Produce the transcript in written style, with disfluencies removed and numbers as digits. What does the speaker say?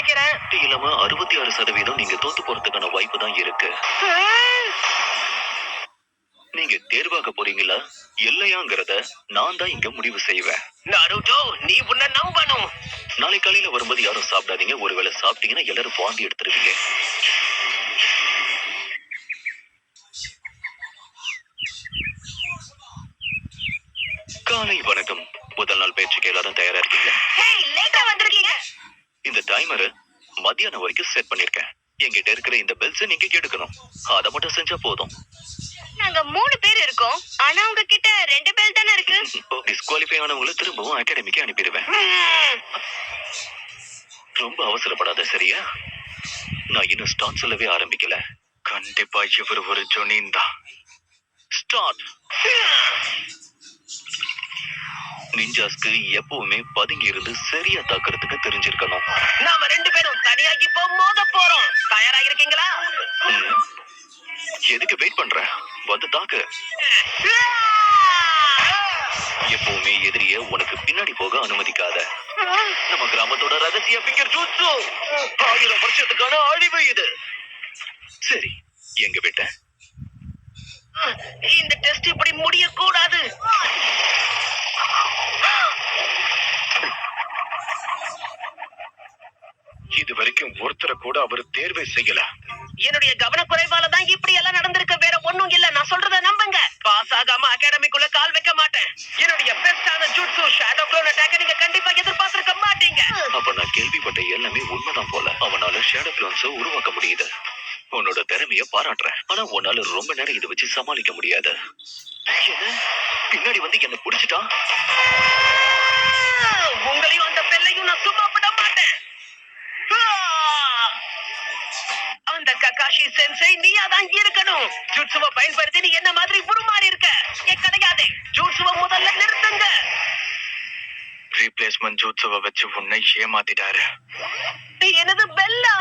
நினைக்கிறேன். இல்லாம 66% நீங்க தோத்து போறதுக்கான வாய்ப்பு தான் இருக்கு. நீங்க தேர்வாக போறீங்களா இல்லையாங்கிறத நான் தான் இங்க முடிவு செய்வேன். நருட்டோ, நீ உன்னை நம்பணும். நாளை காலையில வரும்போது யாரும் சாப்பிடாதீங்க. ஒருவேளை சாப்பிட்டீங்கன்னா எல்லாரும் வாந்தி எடுத்துருவீங்க. காலை வணக்கம். முதல் நாள் பயிற்சிக்கு எல்லாரும் தயாரா இருக்கீங்க? இந்த டைமரை மத்தியானம் வரைக்கும் செட் பண்ணிருக்கேன். என்கிட்ட இருக்கிற இந்த பெல்ஸ் நீங்க எடுக்கணும். அதை மட்டும் செஞ்சா போதும். நாங்க 3 பேர் இருக்கோம். ஆனா உங்ககிட்ட 2 பெல் தானே இருக்கு. டிஸ்குவாலிஃபை ஆனவங்களை திரும்பவும் அகாடமிக்கு அனுப்பிடுவேன். ரொம்ப அவசரப்படாத, சரியா? நான் இன்னும் ஸ்டார்ட் சொல்லவே ஆரம்பிக்கல. கண்டிப்பா இவர் ஒரு ஜொனின் தான். ஸ்டார்ட். நிஞ்சாஸ்க்கு எப்பவுமே பதுங்கி இருந்து சரியா தாக்குறதுக்கு தெரிஞ்சிருக்கணும். நாம 2 பேரும் தனியாகி மோத போறோம். தயாரா இருக்கீங்களா? எதுக்கு வெயிட் பண்ற? வந்து தாக்கு. எப்பவுமே எதிரிய உனக்கு பின்னாடி போக அனுமதிக்காத. நம்ம கிராமத்தோட ரகசிய பிங்கர் ஜூட்சு. 1000 வருஷத்துக்கான அழிவு இது. சரி, எங்க விட்ட? இந்த டெஸ்ட் இப்படி முடிய கூடாது. இது வரைக்கும் ஒருத்தரை கூட அவர் தேர்வை செய்யல. என்னுடைய கவனக்குறைவால தான் இப்படி எல்லாம் நடந்திருக்கு. வேற ஒண்ணும் இல்ல. நான் சொல்றத நம்புங்க. பாஸ் ஆகாம அகாடமிக்குள்ள கால் வைக்க மாட்டேன். என்னுடைய பெஸ்டான ஜூட்சு ஷேடோ க்ளோன் அட்டாக் நீங்க கண்டிப்பா எதிர்பார்த்திருக்க மாட்டீங்க. அப்ப நான் கேள்விப்பட்ட எல்லாமே உண்மைதான் போல. அவனால ஷேடோ க்ளோன்ஸ உருவாக்க முடியுது. உன்னோட திறமைய பாராட்டுறேன். ஆனா உன்னால ரொம்ப நேரம் இதை வச்சு சமாளிக்க முடியாது. பின்னாடி வந்து என்ன புடிச்சிட்டா? உங்களையும் அந்த பெல்லையும் நான் சும்மா விட மாட்டேன். அந்த ககாஷி சென்சை நீயா தான் இருக்கணும். ஜூட்சுவை பயன்படுத்தி நீ என்ன மாதிரி உருமாறி இருக்க. கிடையாது. ஜூட்சுவை முதல்ல நிறுத்துங்க. ரீப்ளேஸ்மெண்ட் ஜூட்சுவை வச்சு உன்னை ஏமாத்திட்டாரு. என்னது பெல்லா?